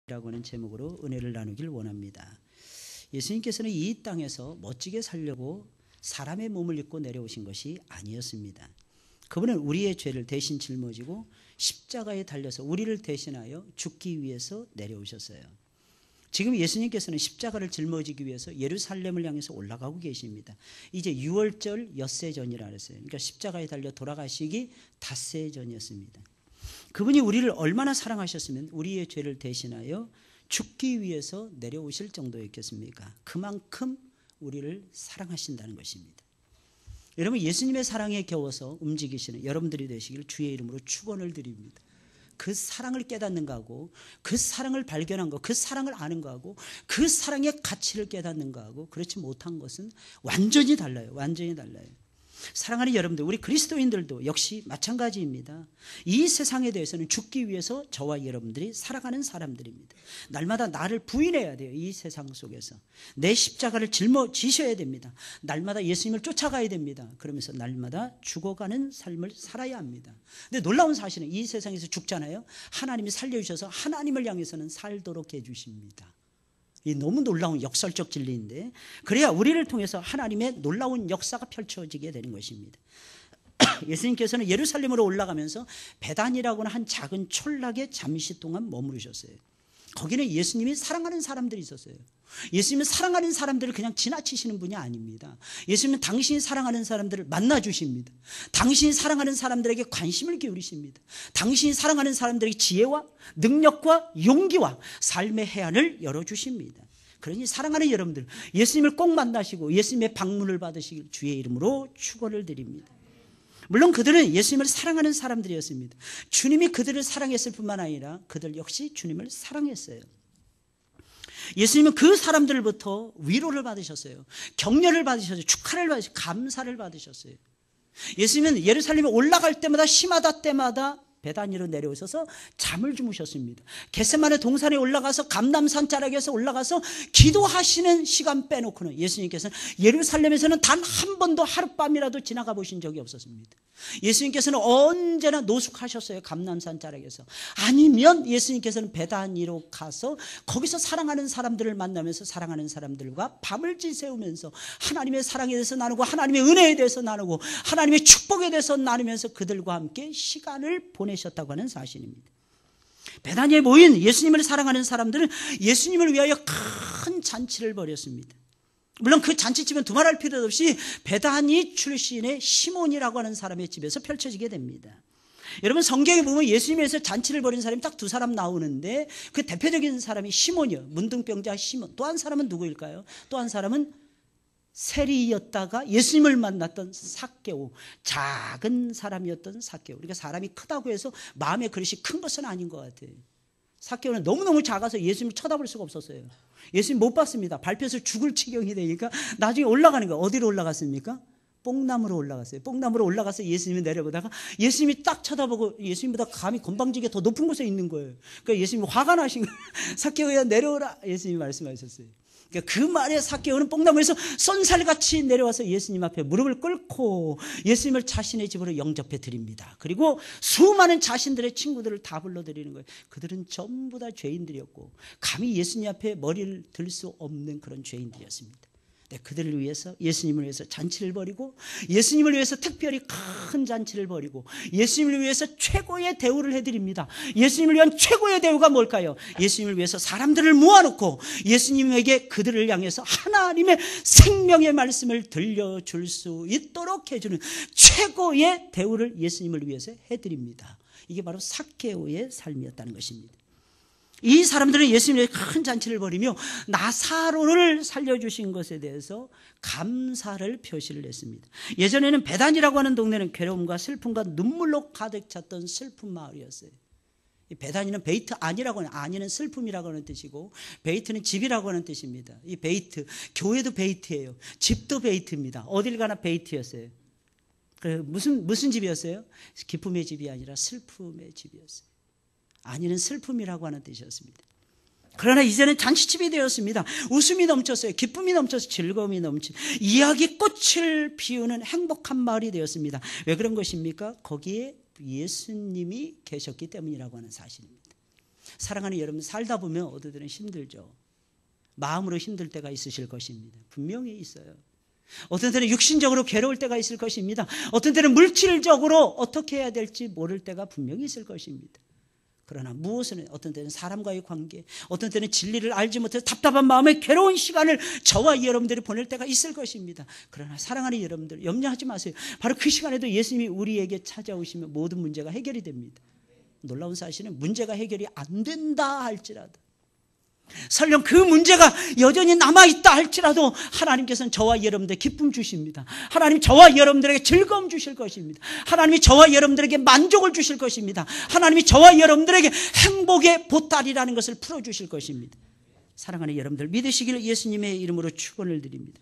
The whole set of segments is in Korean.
라고 하는 제목으로 은혜를 나누길 원합니다. 예수님께서는 이 땅에서 멋지게 살려고 사람의 몸을 입고 내려오신 것이 아니었습니다. 그분은 우리의 죄를 대신 짊어지고 십자가에 달려서 우리를 대신하여 죽기 위해서 내려오셨어요. 지금 예수님께서는 십자가를 짊어지기 위해서 예루살렘을 향해서 올라가고 계십니다. 이제 6월절 엿새 전이라 그랬어요. 그러니까 십자가에 달려 돌아가시기 닷새 전이었습니다. 그분이 우리를 얼마나 사랑하셨으면 우리의 죄를 대신하여 죽기 위해서 내려오실 정도였겠습니까? 그만큼 우리를 사랑하신다는 것입니다. 여러분, 예수님의 사랑에 겨워서 움직이시는 여러분들이 되시길 주의 이름으로 축원을 드립니다. 그 사랑을 깨닫는 거하고 그 사랑을 발견한 거, 그 사랑을 아는 거하고 그 사랑의 가치를 깨닫는 거하고 그렇지 못한 것은 완전히 달라요. 완전히 달라요. 사랑하는 여러분들, 우리 그리스도인들도 역시 마찬가지입니다. 이 세상에 대해서는 죽기 위해서 저와 여러분들이 살아가는 사람들입니다. 날마다 나를 부인해야 돼요. 이 세상 속에서 내 십자가를 짊어지셔야 됩니다. 날마다 예수님을 쫓아가야 됩니다. 그러면서 날마다 죽어가는 삶을 살아야 합니다. 근데 놀라운 사실은 이 세상에서 죽잖아요. 하나님이 살려주셔서 하나님을 향해서는 살도록 해주십니다. 이 너무 놀라운 역설적 진리인데, 그래야 우리를 통해서 하나님의 놀라운 역사가 펼쳐지게 되는 것입니다. 예수님께서는 예루살렘으로 올라가면서 베단이라고 하는 한 작은 촌락에 잠시 동안 머무르셨어요. 거기는 예수님이 사랑하는 사람들이 있었어요. 예수님은 사랑하는 사람들을 그냥 지나치시는 분이 아닙니다. 예수님은 당신이 사랑하는 사람들을 만나주십니다. 당신이 사랑하는 사람들에게 관심을 기울이십니다. 당신이 사랑하는 사람들에게 지혜와 능력과 용기와 삶의 해안을 열어주십니다. 그러니 사랑하는 여러분들, 예수님을 꼭 만나시고 예수님의 방문을 받으시길 주의 이름으로 축원을 드립니다. 물론 그들은 예수님을 사랑하는 사람들이었습니다. 주님이 그들을 사랑했을 뿐만 아니라 그들 역시 주님을 사랑했어요. 예수님은 그 사람들부터 위로를 받으셨어요. 격려를 받으셨어요. 축하를 받으셨어요. 감사를 받으셨어요. 예수님은 예루살렘에 올라갈 때마다 시마다 때마다 베다니로 내려오셔서 잠을 주무셨습니다. 겟세마네 동산에 올라가서 감람산 자락에서 올라가서 기도하시는 시간 빼놓고는 예수님께서는 예루살렘에서는 단 한 번도 하룻밤이라도 지나가 보신 적이 없었습니다. 예수님께서는 언제나 노숙하셨어요. 감람산 자락에서. 아니면 예수님께서는 베다니로 가서 거기서 사랑하는 사람들을 만나면서 사랑하는 사람들과 밤을 지새우면서 하나님의 사랑에 대해서 나누고 하나님의 은혜에 대해서 나누고 하나님의 축복에 대해서 나누면서 그들과 함께 시간을 보내셨다고 하는 사실입니다. 베다니에 모인 예수님을 사랑하는 사람들은 예수님을 위하여 큰 잔치를 벌였습니다. 물론 그 잔치집은 두말할 필요도 없이 베다니 출신의 시몬이라고 하는 사람의 집에서 펼쳐지게 됩니다. 여러분, 성경에 보면 예수님에서 잔치를 벌인 사람이 딱 두 사람 나오는데 그 대표적인 사람이 시몬이요. 문둥병자 시몬. 또 한 사람은 누구일까요? 또 한 사람은 세리였다가 예수님을 만났던 삭개오, 작은 사람이었던 삭개오. 그러니까 사람이 크다고 해서 마음의 그릇이 큰 것은 아닌 것 같아요. 삭개오는 너무너무 작아서 예수님을 쳐다볼 수가 없었어요. 예수님 못 봤습니다. 밟혀서 죽을 지경이 되니까 나중에 올라가는 거예요. 어디로 올라갔습니까? 뽕나무로 올라갔어요. 뽕나무로 올라가서 예수님이 내려보다가 예수님이 딱 쳐다보고 예수님보다 감히 건방지게 더 높은 곳에 있는 거예요. 그러니까 예수님이 화가 나신 거예요. 삭개오야 내려오라, 예수님이 말씀하셨어요. 그러니까 그 말에 삭개오는 뽕나무에서 쏜살같이 내려와서 예수님 앞에 무릎을 꿇고 예수님을 자신의 집으로 영접해 드립니다. 그리고 수많은 자신들의 친구들을 다 불러드리는 거예요. 그들은 전부 다 죄인들이었고 감히 예수님 앞에 머리를 들 수 없는 그런 죄인들이었습니다. 네, 그들을 위해서, 예수님을 위해서 잔치를 벌이고 예수님을 위해서 특별히 큰 잔치를 벌이고 예수님을 위해서 최고의 대우를 해드립니다. 예수님을 위한 최고의 대우가 뭘까요? 예수님을 위해서 사람들을 모아놓고 예수님에게 그들을 향해서 하나님의 생명의 말씀을 들려줄 수 있도록 해주는 최고의 대우를 예수님을 위해서 해드립니다. 이게 바로 삭개오의 삶이었다는 것입니다. 이 사람들은 예수님의 큰 잔치를 벌이며 나사로를 살려주신 것에 대해서 감사를 표시를 했습니다. 예전에는 베단이라고 하는 동네는 괴로움과 슬픔과 눈물로 가득 찼던 슬픈 마을이었어요. 베단이는 베이트 아니라고 하는, 아니는 슬픔이라고 하는 뜻이고 베이트는 집이라고 하는 뜻입니다. 이 베이트, 교회도 베이트예요. 집도 베이트입니다. 어딜 가나 베이트였어요. 무슨 집이었어요? 기쁨의 집이 아니라 슬픔의 집이었어요. 아니는 슬픔이라고 하는 뜻이었습니다. 그러나 이제는 잔치집이 되었습니다. 웃음이 넘쳤어요. 기쁨이 넘쳐서 즐거움이 넘친 이야기꽃을 피우는 행복한 마을이 되었습니다. 왜 그런 것입니까? 거기에 예수님이 계셨기 때문이라고 하는 사실입니다. 사랑하는 여러분, 살다 보면 어떤 때는 힘들죠. 마음으로 힘들 때가 있으실 것입니다. 분명히 있어요. 어떤 때는 육신적으로 괴로울 때가 있을 것입니다. 어떤 때는 물질적으로 어떻게 해야 될지 모를 때가 분명히 있을 것입니다. 그러나 무엇은 어떤 때는 사람과의 관계, 어떤 때는 진리를 알지 못해서 답답한 마음에 괴로운 시간을 저와 여러분들이 보낼 때가 있을 것입니다. 그러나 사랑하는 여러분들, 염려하지 마세요. 바로 그 시간에도 예수님이 우리에게 찾아오시면 모든 문제가 해결이 됩니다. 놀라운 사실은 문제가 해결이 안 된다 할지라도, 설령 그 문제가 여전히 남아있다 할지라도 하나님께서는 저와 여러분들에게 기쁨 주십니다. 하나님 저와 여러분들에게 즐거움 주실 것입니다. 하나님이 저와 여러분들에게 만족을 주실 것입니다. 하나님이 저와 여러분들에게 행복의 보따리라는 것을 풀어주실 것입니다. 사랑하는 여러분들, 믿으시기를 예수님의 이름으로 축원을 드립니다.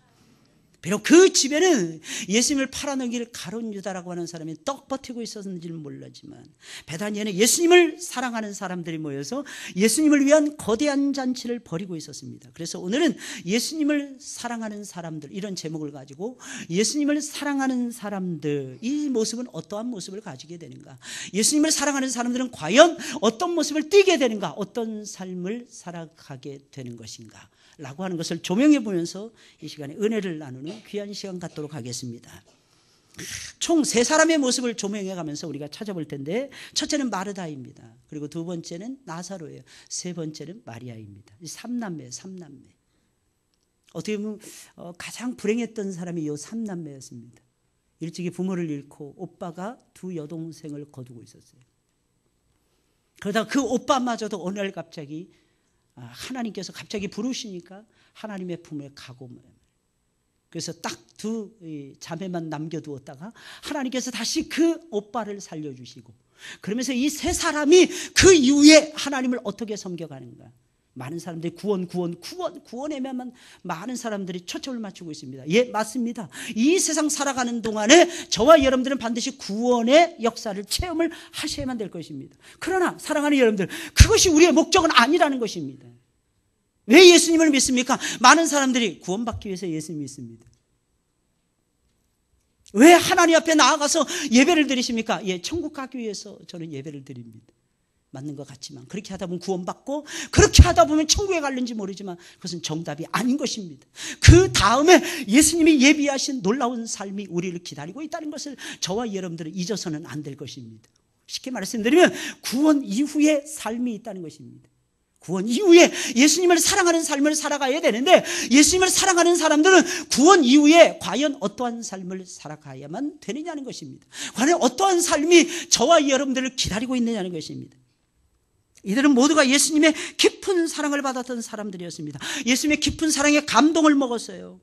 비록 그 집에는 예수님을 팔아넘길 가룟 유다라고 하는 사람이 떡 버티고 있었는지는 몰랐지만, 베다니에는 예수님을 사랑하는 사람들이 모여서 예수님을 위한 거대한 잔치를 벌이고 있었습니다. 그래서 오늘은 예수님을 사랑하는 사람들, 이런 제목을 가지고 예수님을 사랑하는 사람들, 이 모습은 어떠한 모습을 가지게 되는가, 예수님을 사랑하는 사람들은 과연 어떤 모습을 띠게 되는가, 어떤 삶을 살아가게 되는 것인가 라고 하는 것을 조명해 보면서 이 시간에 은혜를 나누는 귀한 시간 갖도록 하겠습니다. 총 세 사람의 모습을 조명해 가면서 우리가 찾아볼 텐데, 첫째는 마르다입니다. 그리고 두 번째는 나사로예요. 세 번째는 마리아입니다. 삼남매예요. 삼남매. 어떻게 보면 가장 불행했던 사람이 이 삼남매였습니다. 일찍이 부모를 잃고 오빠가 두 여동생을 거두고 있었어요. 그러다가 그 오빠마저도 어느 날 갑자기 하나님께서 갑자기 부르시니까 하나님의 품에 가고, 그래서 딱 두 자매만 남겨두었다가 하나님께서 다시 그 오빠를 살려주시고, 그러면서 이 세 사람이 그 이후에 하나님을 어떻게 섬겨가는가. 많은 사람들이 구원에만 많은 사람들이 초점을 맞추고 있습니다. 예, 맞습니다. 이 세상 살아가는 동안에 저와 여러분들은 반드시 구원의 역사를 체험을 하셔야만 될 것입니다. 그러나 사랑하는 여러분들, 그것이 우리의 목적은 아니라는 것입니다. 왜 예수님을 믿습니까? 많은 사람들이 구원받기 위해서 예수님 믿습니다. 왜 하나님 앞에 나아가서 예배를 드리십니까? 예, 천국 가기 위해서 저는 예배를 드립니다. 맞는 것 같지만, 그렇게 하다 보면 구원받고, 그렇게 하다 보면 천국에 갈는지 모르지만 그것은 정답이 아닌 것입니다. 그 다음에 예수님이 예비하신 놀라운 삶이 우리를 기다리고 있다는 것을 저와 여러분들은 잊어서는 안 될 것입니다. 쉽게 말씀드리면 구원 이후에 삶이 있다는 것입니다. 구원 이후에 예수님을 사랑하는 삶을 살아가야 되는데, 예수님을 사랑하는 사람들은 구원 이후에 과연 어떠한 삶을 살아가야만 되느냐는 것입니다. 과연 어떠한 삶이 저와 여러분들을 기다리고 있느냐는 것입니다. 이들은 모두가 예수님의 깊은 사랑을 받았던 사람들이었습니다. 예수님의 깊은 사랑에 감동을 먹었어요.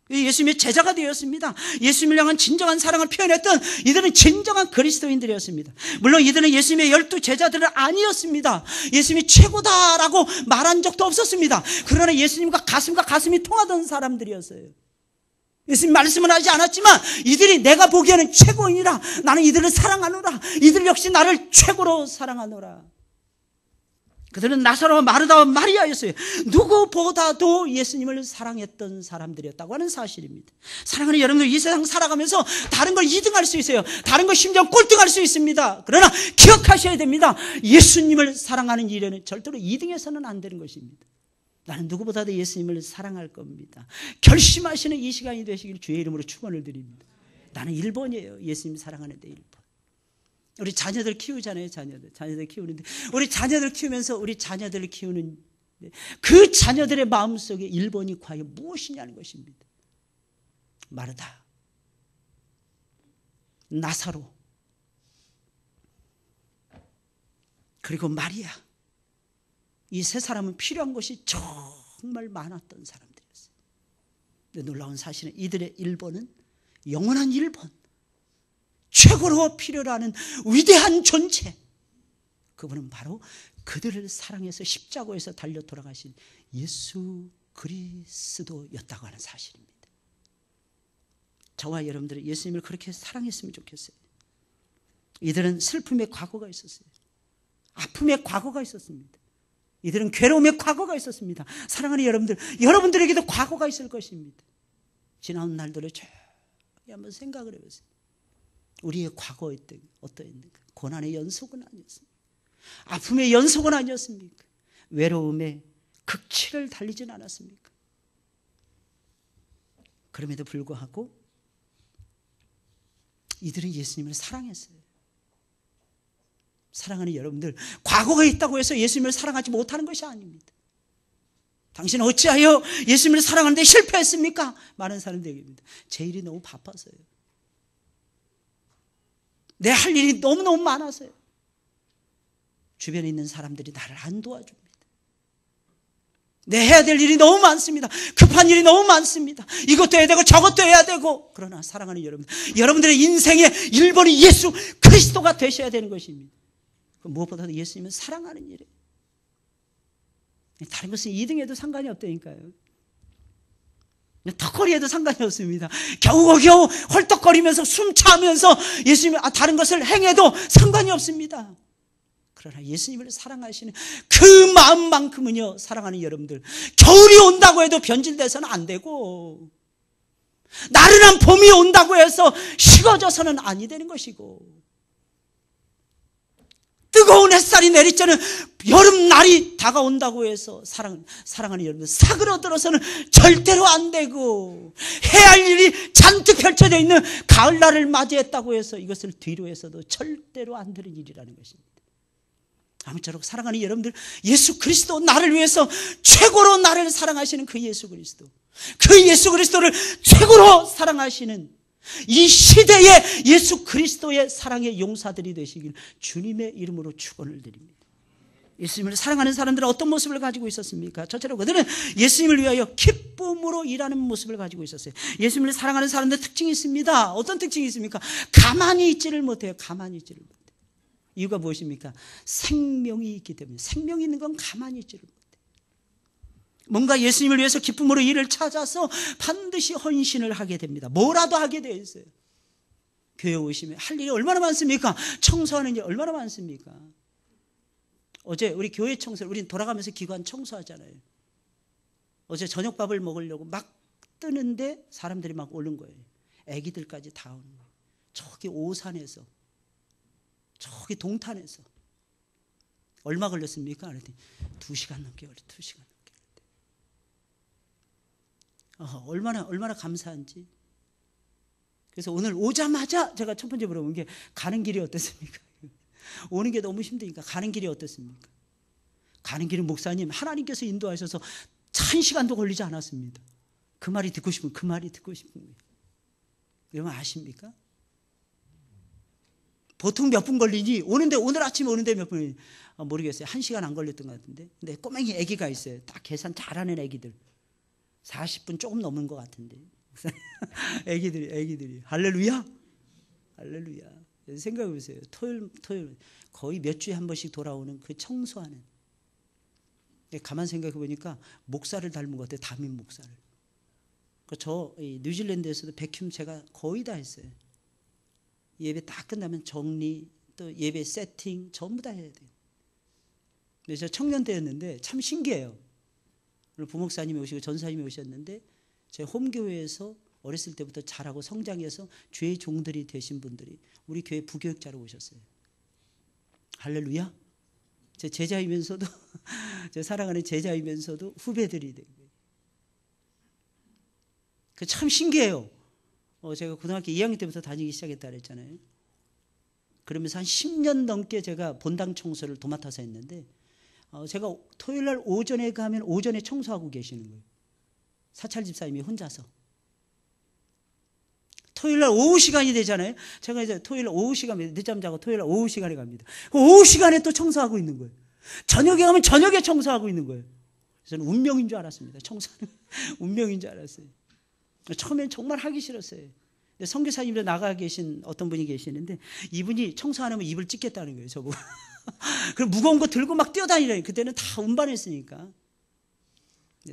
예수님의 제자가 되었습니다. 예수님을 향한 진정한 사랑을 표현했던 이들은 진정한 그리스도인들이었습니다. 물론 이들은 예수님의 12 제자들은 아니었습니다. 예수님이 최고다라고 말한 적도 없었습니다. 그러나 예수님과 가슴과 가슴이 통하던 사람들이었어요. 예수님 말씀은 하지 않았지만 이들이 내가 보기에는 최고이니라, 나는 이들을 사랑하노라, 이들 역시 나를 최고로 사랑하노라. 그들은 나사로와 마르다와 마리아였어요. 누구보다도 예수님을 사랑했던 사람들이었다고 하는 사실입니다. 사랑하는 여러분들, 이 세상 살아가면서 다른 걸 2등할 수 있어요. 다른 걸 심지어 꼴등할 수 있습니다. 그러나 기억하셔야 됩니다. 예수님을 사랑하는 일에는 절대로 2등해서는 안 되는 것입니다. 나는 누구보다도 예수님을 사랑할 겁니다. 결심하시는 이 시간이 되시길 주의 이름으로 축원을 드립니다. 나는 1번이에요. 예수님 사랑하는 데 1번. 우리 자녀들 키우잖아요. 자녀들 키우는데, 우리 자녀들 키우면서 우리 자녀들을 키우는 그 자녀들의 마음속에 1번이 과연 무엇이냐는 것입니다. 마르다, 나사로, 그리고 마리아, 이 세 사람은 필요한 것이 정말 많았던 사람들이었어요. 근데 놀라운 사실은 이들의 1번은 영원한 1번, 최고로 필요로 하는 위대한 존재, 그분은 바로 그들을 사랑해서 십자가에서 달려 돌아가신 예수 그리스도였다고 하는 사실입니다. 저와 여러분들은 예수님을 그렇게 사랑했으면 좋겠어요. 이들은 슬픔의 과거가 있었어요. 아픔의 과거가 있었습니다. 이들은 괴로움의 과거가 있었습니다. 사랑하는 여러분들, 여러분들에게도 과거가 있을 것입니다. 지나온 날들을 조용히 한번 생각을 해보세요. 우리의 과거에 어떠했는가? 고난의 연속은 아니었습니다. 아픔의 연속은 아니었습니까? 외로움의 극치를 달리진 않았습니까? 그럼에도 불구하고 이들은 예수님을 사랑했어요. 사랑하는 여러분들, 과거가 있다고 해서 예수님을 사랑하지 못하는 것이 아닙니다. 당신은 어찌하여 예수님을 사랑하는데 실패했습니까? 많은 사람들이 얘기합니다. 제 일이 너무 바빠서요. 내 할 일이 너무너무 많아서요. 주변에 있는 사람들이 나를 안 도와줍니다. 내 해야 될 일이 너무 많습니다. 급한 일이 너무 많습니다. 이것도 해야 되고 저것도 해야 되고. 그러나 사랑하는 여러분들, 여러분들의 인생의 1번이 예수 그리스도가 되셔야 되는 것입니다. 무엇보다도 예수님은 사랑하는 일이에요. 다른 것은 2등해도 상관이 없다니까요. 턱걸이에도 상관이 없습니다. 겨우겨우 헐떡거리면서 숨차면서 예수님 다른 것을 행해도 상관이 없습니다. 그러나 예수님을 사랑하시는 그 마음만큼은요, 사랑하는 여러분들, 겨울이 온다고 해도 변질돼서는 안 되고, 나른한 봄이 온다고 해서 식어져서는 아니 되는 것이고, 뜨거운 햇살이 내리쬐는 여름날이 다가온다고 해서 사랑하는 여러분들, 사그러들어서는 절대로 안 되고, 해야 할 일이 잔뜩 펼쳐져 있는 가을날을 맞이했다고 해서 이것을 뒤로 해서도 절대로 안 되는 일이라는 것입니다. 아무쪼록 사랑하는 여러분들, 예수 그리스도, 나를 위해서 최고로 나를 사랑하시는 그 예수 그리스도, 그 예수 그리스도를 최고로 사랑하시는 이 시대의 예수 그리스도의 사랑의 용사들이 되시길 주님의 이름으로 축원을 드립니다. 예수님을 사랑하는 사람들은 어떤 모습을 가지고 있었습니까? 저처럼 그들은 예수님을 위하여 기쁨으로 일하는 모습을 가지고 있었어요. 예수님을 사랑하는 사람들 특징이 있습니다. 어떤 특징이 있습니까? 가만히 있지를 못해요. 가만히 있지를 못해요. 이유가 무엇입니까? 생명이 있기 때문에. 생명이 있는 건 가만히 있지를 못해요. 뭔가 예수님을 위해서 기쁨으로 일을 찾아서 반드시 헌신을 하게 됩니다. 뭐라도 하게 되어 있어요. 교회 오시면 할 일이 얼마나 많습니까? 청소하는 일 얼마나 많습니까? 어제 우리 교회 청소, 우린 돌아가면서 기관 청소하잖아요. 어제 저녁밥을 먹으려고 막 뜨는데 사람들이 막 오는 거예요. 애기들까지 다 오는 거예요. 저기 오산에서, 저기 동탄에서. 얼마 걸렸습니까? 그랬더니 2시간 넘게 걸렸어요. 2시간 넘게. 얼마나 감사한지. 그래서 오늘 오자마자 제가 첫 번째 물어본 게, 가는 길이 어땠습니까? 오는 게 너무 힘드니까 가는 길이 어땠습니까? 가는 길은 목사님, 하나님께서 인도하셔서 1시간도 걸리지 않았습니다. 그 말이 듣고 싶은 거예요. 여러분 아십니까? 보통 몇 분 걸리니? 오늘 아침에 오는데 몇 분이 모르겠어요. 1시간 안 걸렸던 것 같은데. 근데 꼬맹이 아기가 있어요. 딱 계산 잘하는 아기들. 40분 조금 넘은 것 같은데. 애기들이. 할렐루야? 할렐루야. 생각해 보세요. 토요일 거의 몇 주에 한 번씩 돌아오는 그 청소하는. 가만 생각해 보니까 목사를 닮은 것 같아요. 담임 목사를. 저 뉴질랜드에서도 백큐 제가 거의 다 했어요. 예배 다 끝나면 정리, 또 예배 세팅 전부 다 해야 돼요. 근데 저 청년 때였는데 참 신기해요. 오늘 부목사님이 오시고 전사님이 오셨는데, 제 홈교회에서 어렸을 때부터 자라고 성장해서 주의 종들이 되신 분들이 우리 교회 부교육자로 오셨어요. 할렐루야. 제 제자이면서도 제 사랑하는 제자이면서도 후배들이 되고, 그 참 신기해요. 제가 고등학교 2학년 때부터 다니기 시작했다 그랬잖아요. 그러면서 한 10년 넘게 제가 본당 청소를 도맡아서 했는데, 제가 토요일 날 오전에 가면 오전에 청소하고 계시는 거예요. 사찰 집사님이 혼자서. 토요일 날 오후 시간이 되잖아요. 제가 이제 토요일 날 오후 시간에 늦잠 자고 토요일 날 오후 시간에 갑니다. 그 오후 시간에 또 청소하고 있는 거예요. 저녁에 가면 저녁에 청소하고 있는 거예요. 저는 운명인 줄 알았습니다. 청소는 운명인 줄 알았어요. 처음엔 정말 하기 싫었어요. 선교사님도 나가 계신 어떤 분이 계시는데, 이분이 청소 안 하면 입을 찢겠다는 거예요, 저보고. 그럼 무거운 거 들고 막 뛰어다니래요. 그때는 다 운반했으니까.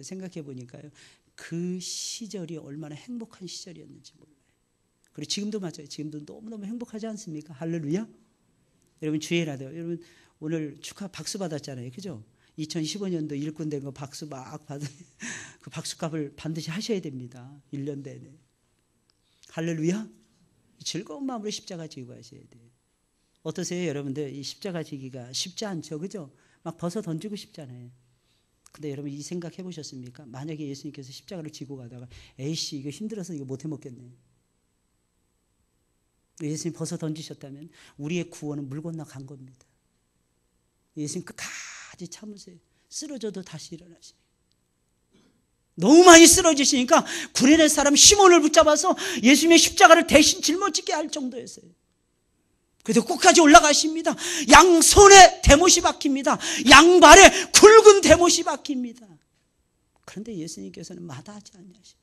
생각해 보니까요, 그 시절이 얼마나 행복한 시절이었는지 몰라요. 그리고 지금도 맞아요. 지금도 너무너무 행복하지 않습니까? 할렐루야. 여러분 주일라도 여러분 오늘 축하 박수 받았잖아요. 그죠? 2015년도 일꾼 된 거 박수 막 받은 그 박수값을 반드시 하셔야 됩니다. 1년 내내. 할렐루야. 즐거운 마음으로 십자가 지고 하셔야 돼요. 어떠세요, 여러분들? 이 십자가 지기가 쉽지 않죠, 그죠? 막 벗어 던지고 싶잖아요. 근데 여러분 이 생각 해보셨습니까? 만약에 예수님께서 십자가를 지고 가다가 에이씨 이거 힘들어서 이거 못 해먹겠네. 예수님 벗어 던지셨다면 우리의 구원은 물 건너 간 겁니다. 예수님 끝까지 참으세요. 쓰러져도 다시 일어나시고. 너무 많이 쓰러지시니까 구레네 사람 시몬을 붙잡아서 예수님의 십자가를 대신 짊어지게 할 정도였어요. 그래도 끝까지 올라가십니다. 양손에 대못이 박힙니다. 양발에 굵은 대못이 박힙니다. 그런데 예수님께서는 마다하지 않으시고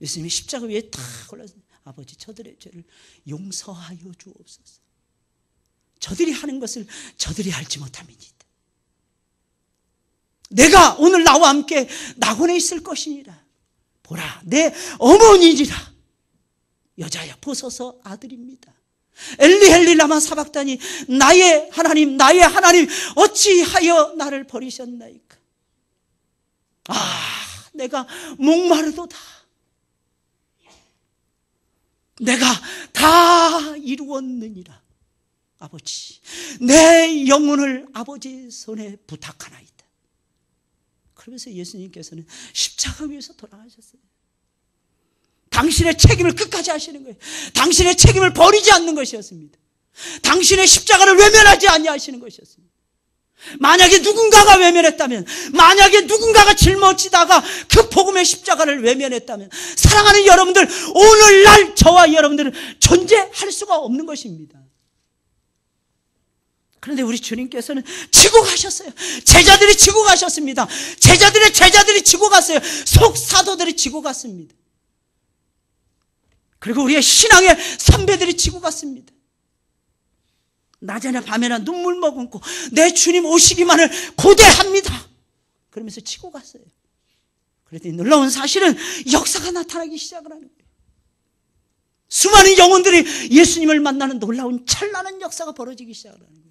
예수님이 십자가 위에 탁 올라서 아버지 저들의 죄를 용서하여 주옵소서. 저들이 하는 것을 저들이 알지 못함이니이다. 내가 오늘 나와 함께 낙원에 있을 것이니라. 보라 내 어머니니라. 여자야 보소서 아들입니다. 엘리 엘리 라마 사박다니 나의 하나님 어찌하여 나를 버리셨나이까. 내가 목마르도다. 내가 다 이루었느니라. 아버지 내 영혼을 아버지 손에 부탁하나이다. 그러면서 예수님께서는 십자가 위에서 돌아가셨어요. 당신의 책임을 끝까지 하시는 거예요. 당신의 책임을 버리지 않는 것이었습니다. 당신의 십자가를 외면하지 아니하시는 것이었습니다. 만약에 누군가가 외면했다면, 만약에 누군가가 짊어지다가 그 복음의 십자가를 외면했다면 사랑하는 여러분들, 오늘날 저와 여러분들은 존재할 수가 없는 것입니다. 그런데 우리 주님께서는 지고 가셨어요. 제자들이 지고 가셨습니다. 제자들이 지고 갔어요. 속사도들이 지고 갔습니다. 그리고 우리의 신앙의 선배들이 지고 갔습니다. 낮에나 밤에나 눈물 머금고 내 주님 오시기만을 고대합니다. 그러면서 지고 갔어요. 그랬더니 놀라운 사실은 역사가 나타나기 시작을 하는 거예요. 수많은 영혼들이 예수님을 만나는 놀라운 찬란한 역사가 벌어지기 시작을 하는 거예요.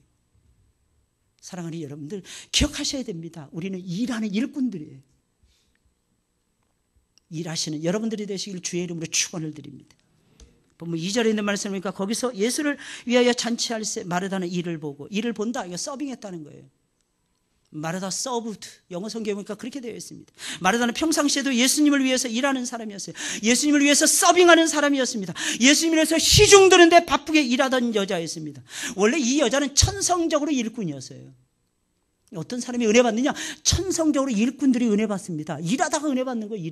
사랑하는 여러분들 기억하셔야 됩니다. 우리는 일하는 일꾼들이에요. 일하시는 여러분들이 되시길 주의 이름으로 축원을 드립니다. 보면 2절에 있는 말씀이니까 거기서 예수를 위하여 잔치할세 마르다는 일을 보고, 일을 본다 이거 서빙했다는 거예요. 마르다 서브드, 영어 성경에 보니까 그렇게 되어 있습니다. 마르다는 평상시에도 예수님을 위해서 일하는 사람이었어요. 예수님을 위해서 서빙하는 사람이었습니다. 예수님을 위해서 시중 드는데 바쁘게 일하던 여자였습니다. 원래 이 여자는 천성적으로 일꾼이었어요. 어떤 사람이 은혜 받느냐? 천성적으로 일꾼들이 은혜 받습니다. 일하다가 은혜 받는 거예요.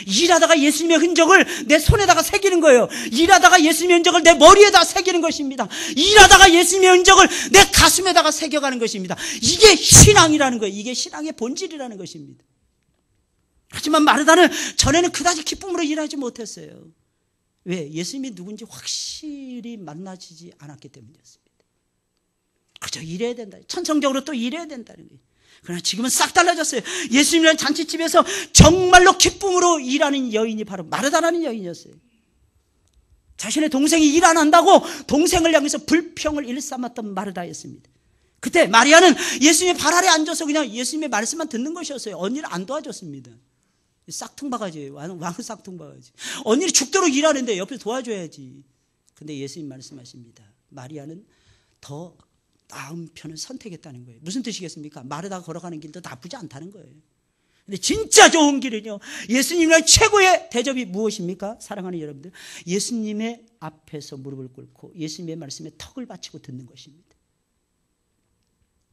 일하다가 예수님의 흔적을 내 손에다가 새기는 거예요. 일하다가 예수님의 흔적을 내 머리에다 새기는 것입니다. 일하다가 예수님의 흔적을 내 가슴에다가 새겨가는 것입니다. 이게 신앙이라는 거예요. 이게 신앙의 본질이라는 것입니다. 하지만 마르다는 전에는 그다지 기쁨으로 일하지 못했어요. 왜? 예수님이 누군지 확실히 만나지지 않았기 때문이었습니다. 그저 일해야 된다. 천성적으로 또 일해야 된다는 거예요. 그러나 지금은 싹 달라졌어요. 예수님이라는 잔치집에서 정말로 기쁨으로 일하는 여인이 바로 마르다라는 여인이었어요. 자신의 동생이 일 안 한다고 동생을 향해서 불평을 일삼았던 마르다였습니다. 그때 마리아는 예수님의 발 아래 앉아서 그냥 예수님의 말씀만 듣는 것이었어요. 언니를 안 도와줬습니다. 싹퉁바가지예요. 왕은 싹퉁바가지. 언니를 죽도록 일하는데 옆에서 도와줘야지. 근데 예수님 말씀하십니다. 마리아는 더 나은 편을 선택했다는 거예요. 무슨 뜻이겠습니까? 마르다가 걸어가는 길도 나쁘지 않다는 거예요. 근데 진짜 좋은 길은요, 예수님의 최고의 대접이 무엇입니까? 사랑하는 여러분들, 예수님의 앞에서 무릎을 꿇고 예수님의 말씀에 턱을 바치고 듣는 것입니다.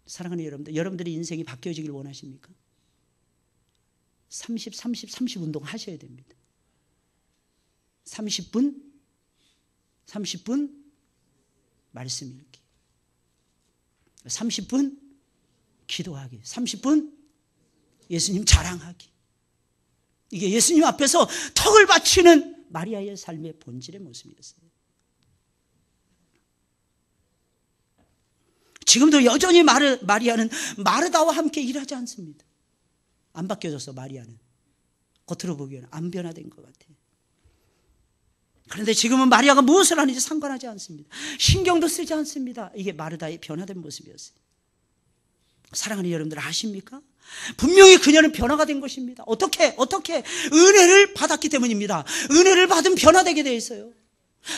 사랑하는 여러분들, 여러분들의 인생이 바뀌어지길 원하십니까? 30 운동 하셔야 됩니다. 30분 말씀 읽기, 30분 기도하기, 30분 예수님 자랑하기. 이게 예수님 앞에서 턱을 바치는 마리아의 삶의 본질의 모습이었어요. 지금도 여전히 마리아는 마르다와 함께 일하지 않습니다. 안 바뀌어졌어. 마리아는 겉으로 보기에는 안 변화된 것 같아요. 그런데 지금은 마리아가 무엇을 하는지 상관하지 않습니다. 신경도 쓰지 않습니다. 이게 마르다의 변화된 모습이었어요. 사랑하는 여러분들 아십니까? 분명히 그녀는 변화가 된 것입니다. 어떻게? 은혜를 받았기 때문입니다. 은혜를 받으면 변화되게 되어 있어요.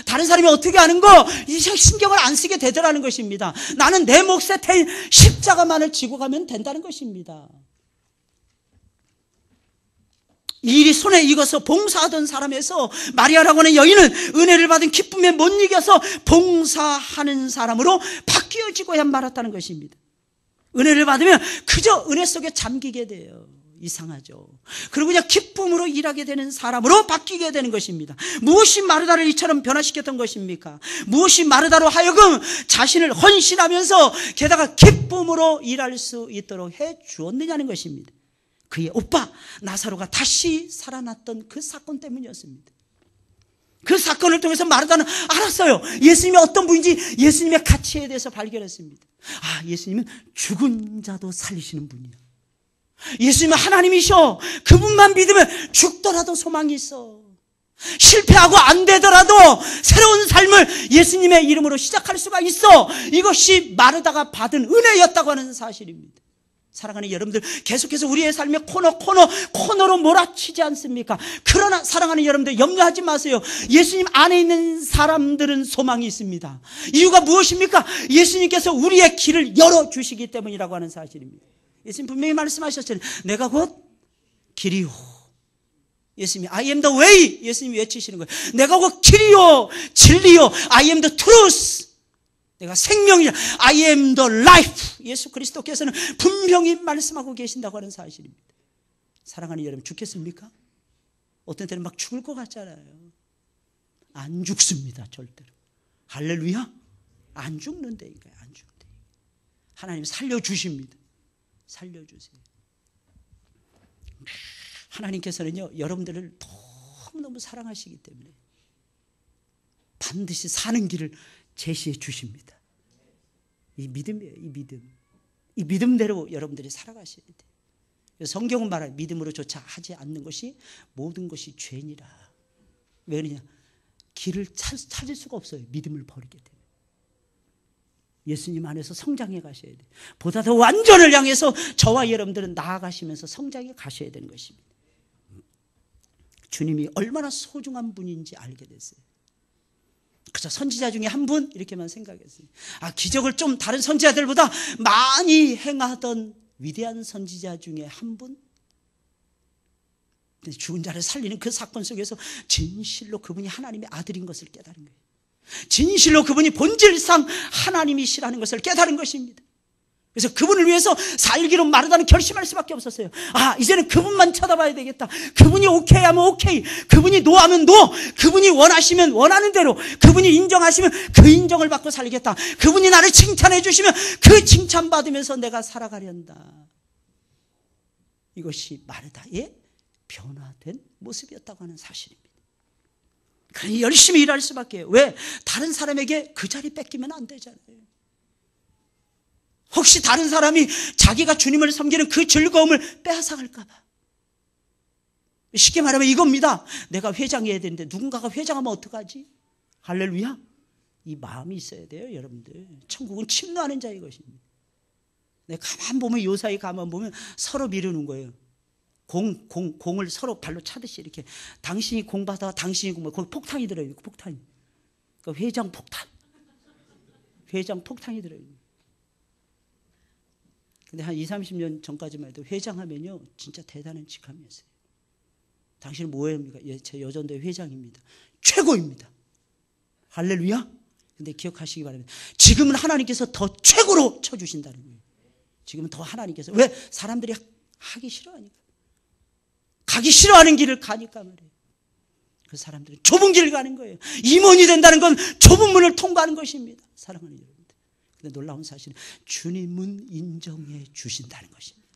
다른 사람이 어떻게 하는 거 신경을 안 쓰게 되더라는 것입니다. 나는 내 몫에 태인 십자가만을 지고 가면 된다는 것입니다. 이 일이 손에 익어서 봉사하던 사람에서 마리아라고 하는 여인은 은혜를 받은 기쁨에 못 이겨서 봉사하는 사람으로 바뀌어지고야 말았다는 것입니다. 은혜를 받으면 그저 은혜 속에 잠기게 돼요. 이상하죠. 그리고 그냥 기쁨으로 일하게 되는 사람으로 바뀌게 되는 것입니다. 무엇이 마르다를 이처럼 변화시켰던 것입니까? 무엇이 마르다로 하여금 자신을 헌신하면서 게다가 기쁨으로 일할 수 있도록 해 주었느냐는 것입니다. 그의 오빠 나사로가 다시 살아났던 그 사건 때문이었습니다. 그 사건을 통해서 마르다는 알았어요. 예수님이 어떤 분인지 예수님의 가치에 대해서 발견했습니다. 아, 예수님은 죽은 자도 살리시는 분이야. 예수님은 하나님이셔. 그분만 믿으면 죽더라도 소망이 있어. 실패하고 안 되더라도 새로운 삶을 예수님의 이름으로 시작할 수가 있어. 이것이 마르다가 받은 은혜였다고 하는 사실입니다. 사랑하는 여러분들, 계속해서 우리의 삶에 코너로 몰아치지 않습니까? 그러나 사랑하는 여러분들, 염려하지 마세요. 예수님 안에 있는 사람들은 소망이 있습니다. 이유가 무엇입니까? 예수님께서 우리의 길을 열어주시기 때문이라고 하는 사실입니다. 예수님 분명히 말씀하셨잖아요. 내가 곧 길이요. 예수님이 I am the way. 예수님이 외치시는 거예요. 내가 곧 길이요, 진리요. I am the truth. 내가 생명이야. I am the life. 예수 그리스도께서는 분명히 말씀하고 계신다고 하는 사실입니다. 사랑하는 여러분, 죽겠습니까? 어떤 때는 막 죽을 것 같잖아요. 안 죽습니다. 절대로. 할렐루야. 안 죽는다니까요. 안 죽는다. 하나님 살려주십니다. 살려주세요. 하나님께서는요, 여러분들을 너무너무 사랑하시기 때문에 반드시 사는 길을 제시해 주십니다. 이 믿음이에요. 이 믿음. 이 믿음대로 여러분들이 살아가셔야 돼요. 그래서 성경은 말하요. 믿음으로조차 하지 않는 것이 모든 것이 죄니라. 왜 그러냐? 길을 찾을 수가 없어요. 믿음을 버리게 되면. 예수님 안에서 성장해 가셔야 돼요. 보다 더 완전을 향해서 저와 여러분들은 나아가시면서 성장해 가셔야 되는 것입니다. 주님이 얼마나 소중한 분인지 알게 됐어요. 그저 선지자 중에 한 분 이렇게만 생각했어요. 아, 기적을 좀 다른 선지자들보다 많이 행하던 위대한 선지자 중에 한 분. 죽은 자를 살리는 그 사건 속에서 진실로 그분이 하나님의 아들인 것을 깨달은 거예요. 진실로 그분이 본질상 하나님이시라는 것을 깨달은 것입니다. 그래서 그분을 위해서 살기로 마르다는 결심할 수밖에 없었어요. 아, 이제는 그분만 쳐다봐야 되겠다. 그분이 오케이 하면 오케이, 그분이 노 하면 노, 그분이 원하시면 원하는 대로, 그분이 인정하시면 그 인정을 받고 살겠다. 그분이 나를 칭찬해 주시면 그 칭찬받으면서 내가 살아가련다. 이것이 마르다의 변화된 모습이었다고 하는 사실입니다. 그러니 열심히 일할 수밖에 해요. 왜? 다른 사람에게 그 자리 뺏기면 안 되잖아요. 혹시 다른 사람이 자기가 주님을 섬기는 그 즐거움을 빼앗아갈까 봐. 쉽게 말하면 이겁니다. 내가 회장해야 되는데 누군가가 회장하면 어떡하지? 할렐루야. 이 마음이 있어야 돼요, 여러분들. 천국은 침노하는 자의 것입니다. 내가 가만 보면, 요사이 가만 보면 서로 미루는 거예요. 공을 서로 발로 차듯이 이렇게. 당신이 공 받아, 당신이 공 받아. 거기 폭탄이 들어요. 폭탄이. 그러니까 회장 폭탄. 회장 폭탄이 들어요. 근데 한 20, 30년 전까지만 해도 회장하면요, 진짜 대단한 직함이었어요. 당신은 뭐예요? 예, 제 여전대 회장입니다. 최고입니다. 할렐루야. 근데 기억하시기 바랍니다. 지금은 하나님께서 더 최고로 쳐주신다는 거예요. 지금은 더 하나님께서. 왜? 사람들이 하기 싫어하니까. 가기 싫어하는 길을 가니까 말이에요. 그 사람들은 좁은 길을 가는 거예요. 임원이 된다는 건 좁은 문을 통과하는 것입니다. 사랑하는 여러분. 근데 놀라운 사실은 주님은 인정해 주신다는 것입니다.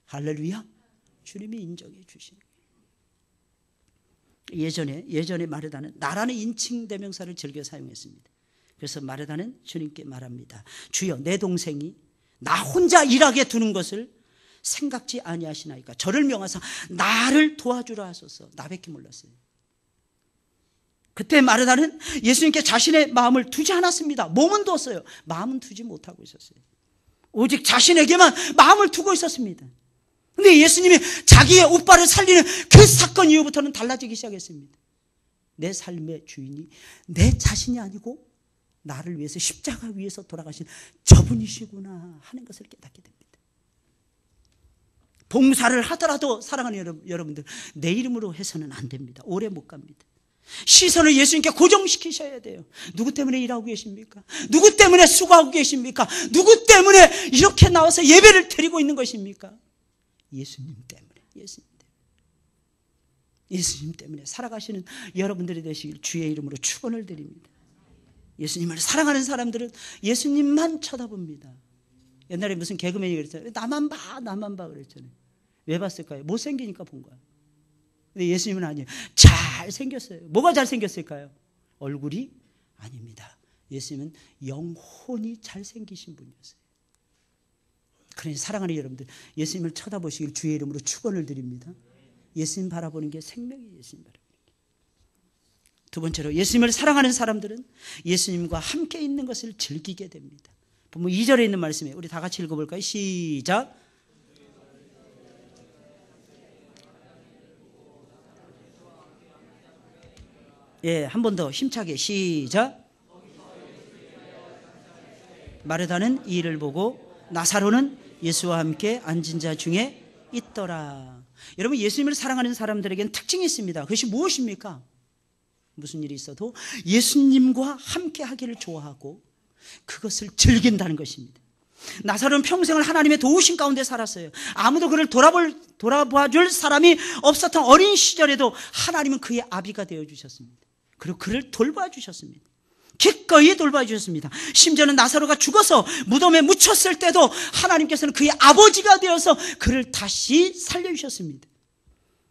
할렐루야. 주님이 인정해 주시는 거예요. 예전에 마르다는 나라는 인칭 대명사를 즐겨 사용했습니다. 그래서 마르다는 주님께 말합니다. 주여, 내 동생이 나 혼자 일하게 두는 것을 생각지 아니하시나이까. 저를 명하사 나를 도와주라 하소서. 나밖에 몰랐어요. 그때 마르다는 예수님께 자신의 마음을 두지 않았습니다. 몸은 뒀어요. 마음은 두지 못하고 있었어요. 오직 자신에게만 마음을 두고 있었습니다. 그런데 예수님이 자기의 오빠를 살리는 그 사건 이후부터는 달라지기 시작했습니다. 내 삶의 주인이 내 자신이 아니고 나를 위해서 십자가 위에서 돌아가신 저분이시구나 하는 것을 깨닫게 됩니다. 봉사를 하더라도 사랑하는 여러분들, 내 이름으로 해서는 안 됩니다. 오래 못 갑니다. 시선을 예수님께 고정시키셔야 돼요. 누구 때문에 일하고 계십니까? 누구 때문에 수고하고 계십니까? 누구 때문에 이렇게 나와서 예배를 드리고 있는 것입니까? 예수님 때문에, 예수님 때문에 살아가시는 여러분들이 되시길 주의 이름으로 축원을 드립니다. 예수님을 사랑하는 사람들은 예수님만 쳐다봅니다. 옛날에 무슨 개그맨이 그랬잖아요. 나만 봐 그랬잖아요. 왜 봤을까요? 못생기니까 본 거야. 근데 예수님은 아니에요. 잘생겼어요. 뭐가 잘생겼을까요? 얼굴이 아닙니다. 예수님은 영혼이 잘생기신 분이었어요. 그러니 사랑하는 여러분들, 예수님을 쳐다보시길 주의 이름으로 축원을 드립니다. 예수님 바라보는 게 생명이에요. 예수님 바라보는 게. 두 번째로, 예수님을 사랑하는 사람들은 예수님과 함께 있는 것을 즐기게 됩니다. 본문 2절에 있는 말씀이에요. 우리 다 같이 읽어볼까요? 시작. 예, 한 번 더 힘차게 시작. 마르다는 이 일을 보고 나사로는 예수와 함께 앉은 자 중에 있더라. 여러분, 예수님을 사랑하는 사람들에게는 특징이 있습니다. 그것이 무엇입니까? 무슨 일이 있어도 예수님과 함께 하기를 좋아하고 그것을 즐긴다는 것입니다. 나사로는 평생을 하나님의 도우심 가운데 살았어요. 아무도 그를 돌아봐줄 사람이 없었던 어린 시절에도 하나님은 그의 아비가 되어주셨습니다. 그리고 그를 돌봐주셨습니다. 기꺼이 돌봐주셨습니다. 심지어는 나사로가 죽어서 무덤에 묻혔을 때도 하나님께서는 그의 아버지가 되어서 그를 다시 살려주셨습니다.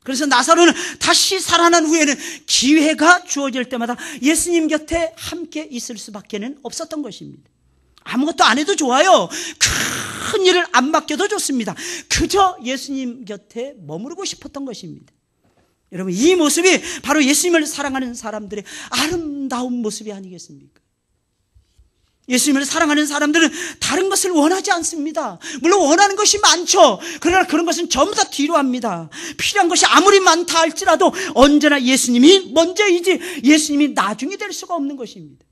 그래서 나사로는 다시 살아난 후에는 기회가 주어질 때마다 예수님 곁에 함께 있을 수밖에 없었던 것입니다. 아무것도 안 해도 좋아요. 큰 일을 안 맡겨도 좋습니다. 그저 예수님 곁에 머무르고 싶었던 것입니다. 여러분, 이 모습이 바로 예수님을 사랑하는 사람들의 아름다운 모습이 아니겠습니까? 예수님을 사랑하는 사람들은 다른 것을 원하지 않습니다. 물론 원하는 것이 많죠. 그러나 그런 것은 전부 다 뒤로 합니다. 필요한 것이 아무리 많다 할지라도 언제나 예수님이 먼저이지 예수님이 나중이 될 수가 없는 것입니다.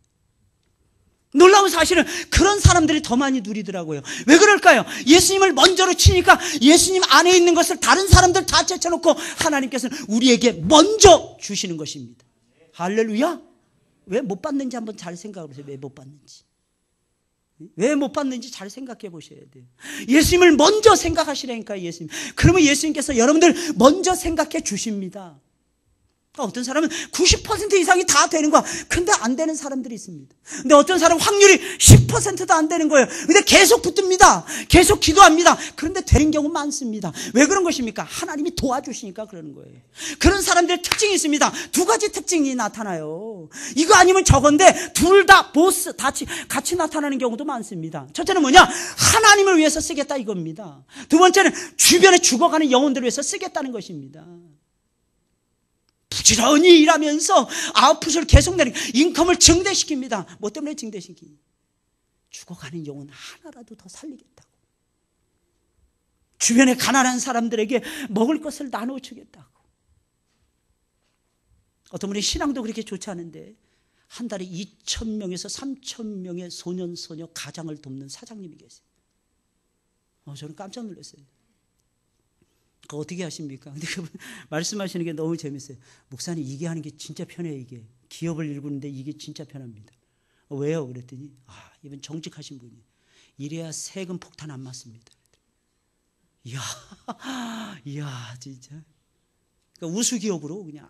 놀라운 사실은 그런 사람들이 더 많이 누리더라고요. 왜 그럴까요? 예수님을 먼저로 치니까 예수님 안에 있는 것을 다른 사람들 다 제쳐놓고 하나님께서는 우리에게 먼저 주시는 것입니다. 할렐루야. 왜 못 받는지 한번 잘 생각해 보세요. 왜 못 받는지. 왜 못 받는지 잘 생각해 보셔야 돼요. 예수님을 먼저 생각하시라니까요. 예수님. 그러면 예수님께서 여러분들 먼저 생각해 주십니다. 어떤 사람은 90% 이상이 다 되는 거야. 근데 안 되는 사람들이 있습니다. 근데 어떤 사람은 확률이 10%도 안 되는 거예요. 근데 계속 붙듭니다. 계속 기도합니다. 그런데 되는 경우 많습니다. 왜 그런 것입니까? 하나님이 도와주시니까 그러는 거예요. 그런 사람들의 특징이 있습니다. 두 가지 특징이 나타나요. 이거 아니면 저건데 둘 다 보스 같이 나타나는 경우도 많습니다. 첫째는 뭐냐? 하나님을 위해서 쓰겠다 이겁니다. 두 번째는 주변에 죽어가는 영혼들을 위해서 쓰겠다는 것입니다. 부지런히 일하면서 아웃풋을 계속 내리고 인컴을 증대시킵니다. 뭐 때문에 증대시키? 죽어가는 영혼 하나라도 더 살리겠다고. 주변에 가난한 사람들에게 먹을 것을 나눠주겠다고. 어떤 분이 신앙도 그렇게 좋지 않은데 한 달에 2,000명에서 3,000명의 소년 소녀 가장을 돕는 사장님이 계세요. 저는 깜짝 놀랐어요. 그거 어떻게 하십니까? 근데 그분 말씀하시는 게 너무 재밌어요. 목사님, 이게 하는 게 진짜 편해요. 이게 기업을 일구는데 이게 진짜 편합니다. 왜요? 그랬더니 이분 정직하신 분이에요. 이래야 세금 폭탄 안 맞습니다. 이야 진짜. 그러니까 우수기업으로 그냥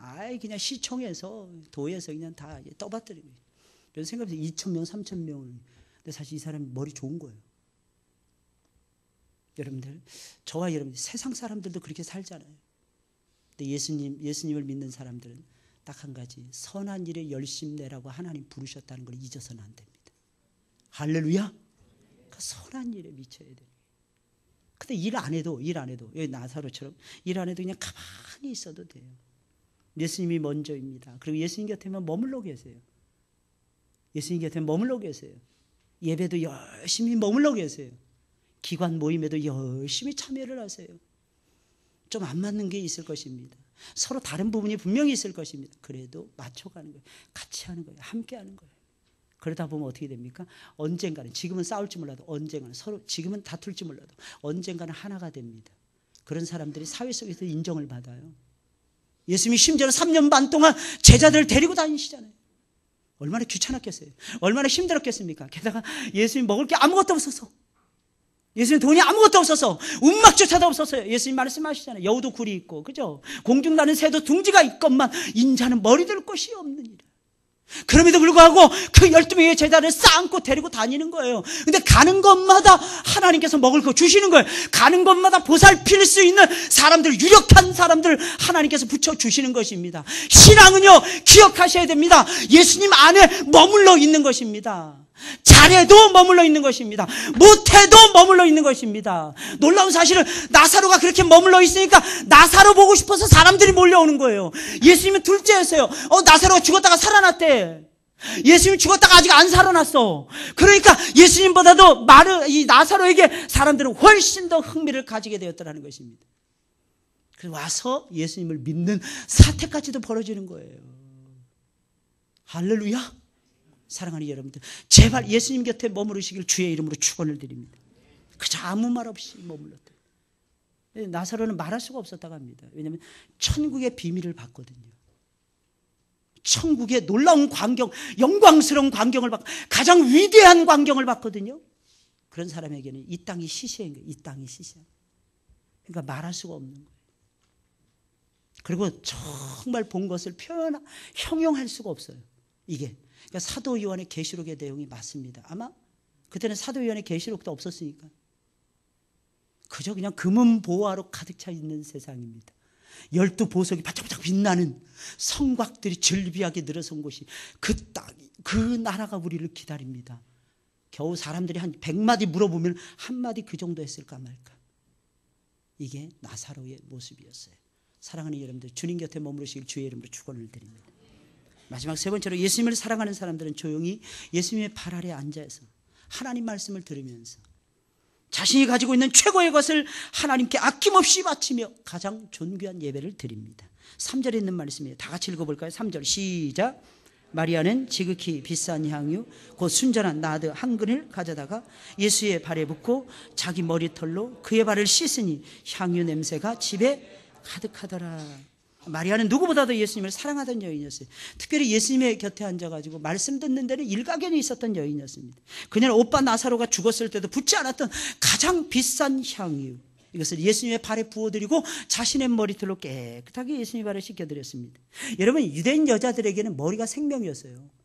시청에서 도에서 그냥 다 떠받들이고. 그런 생각이 2,000명, 3,000명. 근데 사실 이 사람이 머리 좋은 거예요. 여러분들, 저와 여러분들, 세상 사람들도 그렇게 살잖아요. 근데 예수님을 믿는 사람들은 딱 한 가지, 선한 일에 열심 내라고 하나님 부르셨다는 걸 잊어서는 안 됩니다. 할렐루야. 그 선한 일에 미쳐야 돼요. 근데 일 안 해도 여기 나사로처럼 일 안 해도 그냥 가만히 있어도 돼요. 예수님이 먼저입니다. 그리고 예수님 곁에만 머물러 계세요. 예수님 곁에 머물러 계세요. 예배도 열심히 머물러 계세요. 기관 모임에도 열심히 참여를 하세요. 좀 안 맞는 게 있을 것입니다. 서로 다른 부분이 분명히 있을 것입니다. 그래도 맞춰가는 거예요. 같이 하는 거예요. 함께 하는 거예요. 그러다 보면 어떻게 됩니까? 언젠가는, 지금은 싸울지 몰라도 언젠가는, 서로 지금은 다툴지 몰라도 언젠가는 하나가 됩니다. 그런 사람들이 사회 속에서 인정을 받아요. 예수님이 심지어는 3년 반 동안 제자들을 데리고 다니시잖아요. 얼마나 귀찮았겠어요. 얼마나 힘들었겠습니까? 게다가 예수님 먹을 게 아무것도 없어서, 예수님 돈이 아무것도 없어서, 움막조차도 없었어요. 예수님 말씀하시잖아요. 여우도 굴이 있고, 그죠? 공중 나는 새도 둥지가 있건만 인자는 머리 들 곳이 없느니라. 그럼에도 불구하고 그 12명의 제자를 쌓고 데리고 다니는 거예요. 근데 가는 곳마다 하나님께서 먹을 거 주시는 거예요. 가는 곳마다 보살필 수 있는 사람들, 유력한 사람들 하나님께서 붙여주시는 것입니다. 신앙은요, 기억하셔야 됩니다. 예수님 안에 머물러 있는 것입니다. 잘해도 머물러 있는 것입니다. 못해도 머물러 있는 것입니다. 놀라운 사실은 나사로가 그렇게 머물러 있으니까 나사로 보고 싶어서 사람들이 몰려오는 거예요. 예수님은 둘째였어요. 나사로가 죽었다가 살아났대. 예수님 죽었다가 아직 안 살아났어. 그러니까 예수님보다도 이 나사로에게 사람들은 훨씬 더 흥미를 가지게 되었다는 것입니다. 그래서 와서 예수님을 믿는 사태까지도 벌어지는 거예요. 할렐루야. 사랑하는 여러분들, 제발 예수님 곁에 머무르시길 주의 이름으로 축원을 드립니다. 그저 아무 말 없이 머물렀대요. 나사로는 말할 수가 없었다고 합니다. 왜냐하면 천국의 비밀을 봤거든요. 천국의 놀라운 광경, 영광스러운 광경을 봤고 가장 위대한 광경을 봤거든요. 그런 사람에게는 이 땅이 시시한 거예요. 이 땅이 시시한 거예요. 그러니까 말할 수가 없는 거예요. 그리고 정말 본 것을 형용할 수가 없어요. 이게 그러니까 사도 요한의 계시록의 내용이 맞습니다. 아마 그때는 사도 요한의 계시록도 없었으니까 그저 그냥 금은 보화로 가득 차 있는 세상입니다. 12보석이 반짝반짝 빛나는 성곽들이 즐비하게 늘어선 곳이 그 땅이, 그 나라가 우리를 기다립니다. 겨우 사람들이 한 100마디 물어보면 한마디 그 정도 했을까 말까. 이게 나사로의 모습이었어요. 사랑하는 여러분들, 주님 곁에 머무르시길 주의 이름으로 축원을 드립니다. 마지막 세 번째로, 예수님을 사랑하는 사람들은 조용히 예수님의 발 아래 앉아서 하나님 말씀을 들으면서 자신이 가지고 있는 최고의 것을 하나님께 아낌없이 바치며 가장 존귀한 예배를 드립니다. 3절에 있는 말씀이에요. 다 같이 읽어볼까요? 3절 시작. 마리아는 지극히 비싼 향유 곧 순전한 나드 한 근을 가져다가 예수의 발에 붓고 자기 머리털로 그의 발을 씻으니 향유 냄새가 집에 가득하더라. 마리아는 누구보다도 예수님을 사랑하던 여인이었어요. 특별히 예수님의 곁에 앉아가지고 말씀 듣는 데는 일가견이 있었던 여인이었습니다. 그녀는 오빠 나사로가 죽었을 때도 붓지 않았던 가장 비싼 향유, 이것을 예수님의 발에 부어드리고 자신의 머리털로 깨끗하게 예수님의 발을 씻겨드렸습니다. 여러분, 유대인 여자들에게는 머리가 생명이었어요.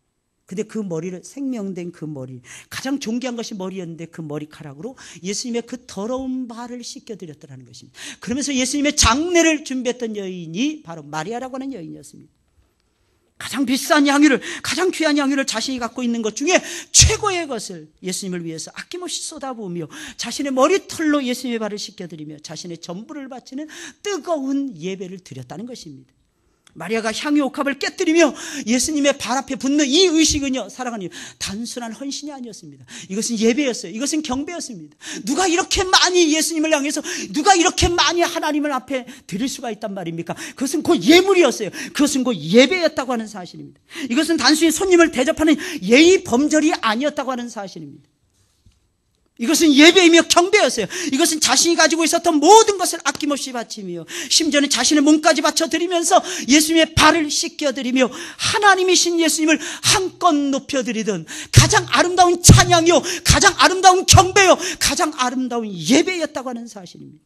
근데 그 머리를, 생명된 그 머리, 가장 존귀한 것이 머리였는데 그 머리카락으로 예수님의 그 더러운 발을 씻겨드렸다는 것입니다. 그러면서 예수님의 장례를 준비했던 여인이 바로 마리아라고 하는 여인이었습니다. 가장 비싼 향유를, 가장 귀한 향유를 자신이 갖고 있는 것 중에 최고의 것을 예수님을 위해서 아낌없이 쏟아부으며 자신의 머리털로 예수님의 발을 씻겨드리며 자신의 전부를 바치는 뜨거운 예배를 드렸다는 것입니다. 마리아가 향유 옥합을 깨뜨리며 예수님의 발 앞에 붓는 이 의식은요, 사랑하는 여러분, 단순한 헌신이 아니었습니다. 이것은 예배였어요. 이것은 경배였습니다. 누가 이렇게 많이 예수님을 향해서, 누가 이렇게 많이 하나님을 앞에 드릴 수가 있단 말입니까? 그것은 곧 예물이었어요. 그것은 곧 예배였다고 하는 사실입니다. 이것은 단순히 손님을 대접하는 예의 범절이 아니었다고 하는 사실입니다. 이것은 예배이며 경배였어요. 이것은 자신이 가지고 있었던 모든 것을 아낌없이 바치며 심지어는 자신의 몸까지 바쳐드리면서 예수님의 발을 씻겨드리며 하나님이신 예수님을 한껏 높여드리던 가장 아름다운 찬양이요, 가장 아름다운 경배요, 가장 아름다운 예배였다고 하는 사실입니다.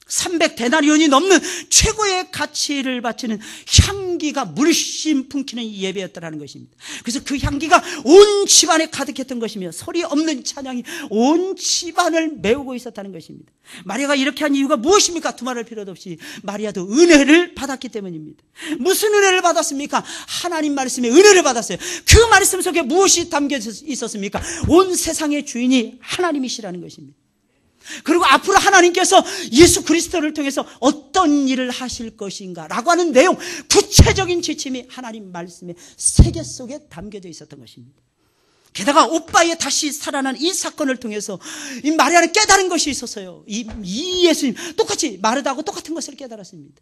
300데나리온이 넘는 최고의 가치를 바치는 향기가 물씬 풍기는 예배였다는 것입니다. 그래서 그 향기가 온 집안에 가득했던 것이며 소리 없는 찬양이 온 집안을 메우고 있었다는 것입니다. 마리아가 이렇게 한 이유가 무엇입니까? 두말할 필요도 없이 마리아도 은혜를 받았기 때문입니다. 무슨 은혜를 받았습니까? 하나님 말씀의 은혜를 받았어요. 그 말씀 속에 무엇이 담겨 있었습니까? 온 세상의 주인이 하나님이시라는 것입니다. 그리고 앞으로 하나님께서 예수 그리스도를 통해서 어떤 일을 하실 것인가 라고 하는 내용, 구체적인 지침이 하나님 말씀의 세계 속에 담겨져 있었던 것입니다. 게다가 오빠의 다시 살아난 이 사건을 통해서 이 마리아는 깨달은 것이 있었어요. 이 예수님 똑같이 마르다하고 똑같은 것을 깨달았습니다.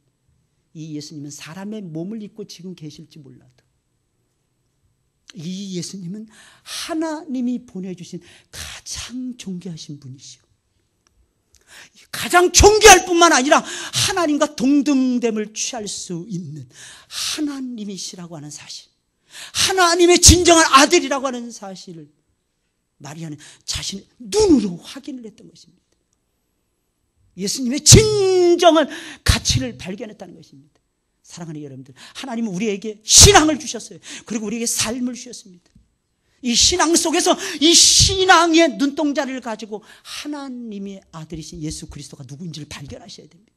이 예수님은 사람의 몸을 입고 지금 계실지 몰라도 이 예수님은 하나님이 보내주신 가장 존귀하신 분이시오. 가장 존귀할 뿐만 아니라 하나님과 동등됨을 취할 수 있는 하나님이시라고 하는 사실, 하나님의 진정한 아들이라고 하는 사실을 마리아는 자신의 눈으로 확인을 했던 것입니다. 예수님의 진정한 가치를 발견했다는 것입니다. 사랑하는 여러분들, 하나님은 우리에게 신앙을 주셨어요. 그리고 우리에게 삶을 주셨습니다. 이 신앙 속에서 이 신앙의 눈동자를 가지고 하나님의 아들이신 예수 그리스도가 누구인지를 발견하셔야 됩니다.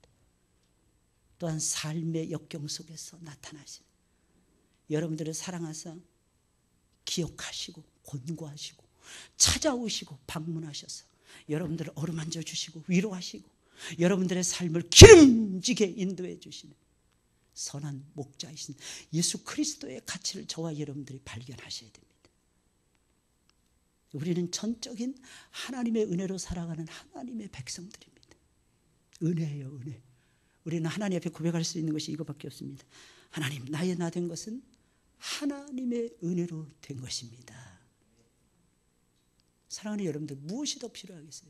또한 삶의 역경 속에서 나타나시는 여러분들을 사랑하사 기억하시고 권고하시고 찾아오시고 방문하셔서 여러분들을 어루만져 주시고 위로하시고 여러분들의 삶을 기름지게 인도해 주시는 선한 목자이신 예수 그리스도의 가치를 저와 여러분들이 발견하셔야 됩니다. 우리는 전적인 하나님의 은혜로 살아가는 하나님의 백성들입니다. 은혜예요, 은혜. 우리는 하나님 앞에 고백할 수 있는 것이 이것밖에 없습니다. 하나님, 나의 나 된 것은 하나님의 은혜로 된 것입니다. 사랑하는 여러분들, 무엇이 더 필요하겠어요?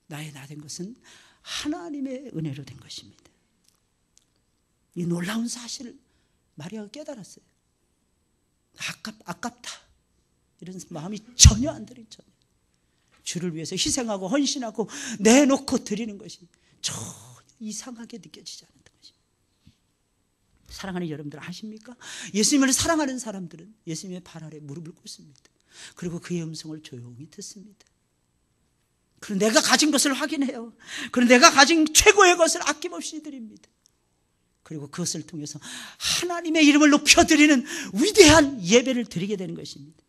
나의 나 된 것은 하나님의 은혜로 된 것입니다. 이 놀라운 사실을 마리아가 깨달았어요. 아깝다. 이런 마음이 전혀 안 들어요. 전혀. 주를 위해서 희생하고 헌신하고 내놓고 드리는 것이 전혀 이상하게 느껴지지 않는다는 것입니다. 사랑하는 여러분들 아십니까? 예수님을 사랑하는 사람들은 예수님의 발 아래 무릎을 꿇습니다. 그리고 그의 음성을 조용히 듣습니다. 그리고 내가 가진 것을 확인해요. 그리고 내가 가진 최고의 것을 아낌없이 드립니다. 그리고 그것을 통해서 하나님의 이름을 높여드리는 위대한 예배를 드리게 되는 것입니다.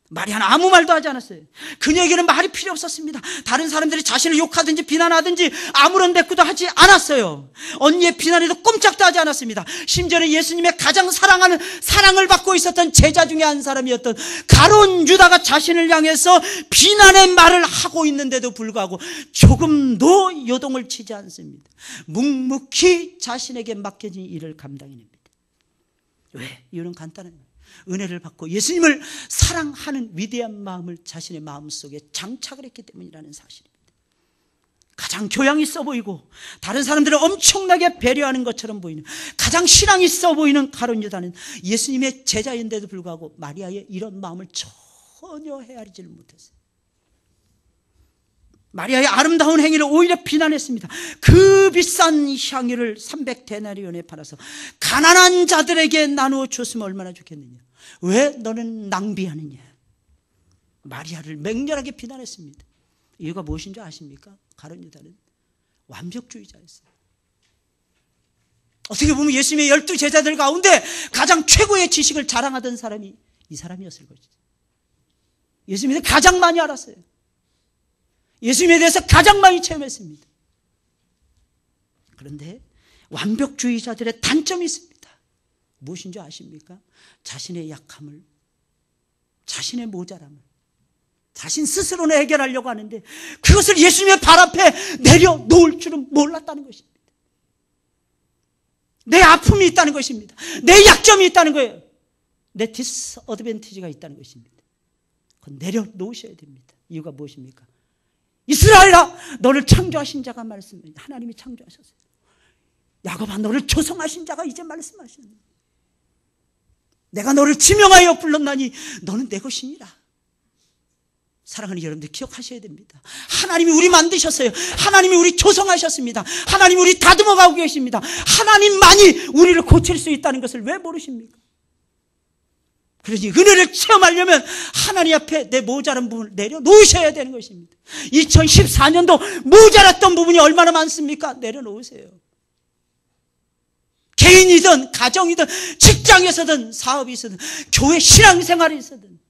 마리아는 아무 말도 하지 않았어요. 그녀에게는 말이 필요 없었습니다. 다른 사람들이 자신을 욕하든지 비난하든지 아무런 대꾸도 하지 않았어요. 언니의 비난에도 꼼짝도 하지 않았습니다. 심지어는 예수님의 가장 사랑하는, 사랑을 받고 있었던 제자 중에 한 사람이었던 가룟 유다가 자신을 향해서 비난의 말을 하고 있는데도 불구하고 조금도 요동을 치지 않습니다. 묵묵히 자신에게 맡겨진 일을 감당해냅니다. 왜? 이유는 간단해요. 은혜를 받고 예수님을 사랑하는 위대한 마음을 자신의 마음속에 장착을 했기 때문이라는 사실입니다. 가장 교양 있어 보이고 다른 사람들을 엄청나게 배려하는 것처럼 보이는, 가장 신앙 있어 보이는 가룟 유다는 예수님의 제자인데도 불구하고 마리아의 이런 마음을 전혀 헤아리지를 못했어요. 마리아의 아름다운 행위를 오히려 비난했습니다. 그 비싼 향유를 300데나리온에 팔아서 가난한 자들에게 나누어 줬으면 얼마나 좋겠느냐. 왜 너는 낭비하느냐. 마리아를 맹렬하게 비난했습니다. 이유가 무엇인 줄 아십니까? 가룟 유다는 완벽주의자였어요. 어떻게 보면 예수님의 12제자들 가운데 가장 최고의 지식을 자랑하던 사람이 이 사람이었을 것이죠. 예수님에 대해 가장 많이 알았어요. 예수님에 대해서 가장 많이 체험했습니다. 그런데 완벽주의자들의 단점이 있습니다. 무엇인 줄 아십니까? 자신의 약함을, 자신의 모자람을 자신 스스로는 해결하려고 하는데 그것을 예수님의 발 앞에 내려놓을 줄은 몰랐다는 것입니다. 내 아픔이 있다는 것입니다. 내 약점이 있다는 거예요. 내 디스어드밴티지가 있다는 것입니다. 그건 내려놓으셔야 됩니다. 이유가 무엇입니까? 이스라엘아, 너를 창조하신 자가 말씀해. 하나님이 창조하셨어요. 야곱아, 너를 조성하신 자가 이제 말씀하시는. 내가 너를 지명하여 불렀나니 너는 내 것이니라. 사랑하는 여러분들 기억하셔야 됩니다. 하나님이 우리 만드셨어요. 하나님이 우리 조성하셨습니다. 하나님이 우리 다듬어가고 계십니다. 하나님만이 우리를 고칠 수 있다는 것을 왜 모르십니까? 그러니 은혜를 체험하려면 하나님 앞에 내 모자란 부분을 내려놓으셔야 되는 것입니다. 2014년도 모자랐던 부분이 얼마나 많습니까? 내려놓으세요. 개인이든 가정이든 직장에서든 사업이든 교회 신앙생활이 있어든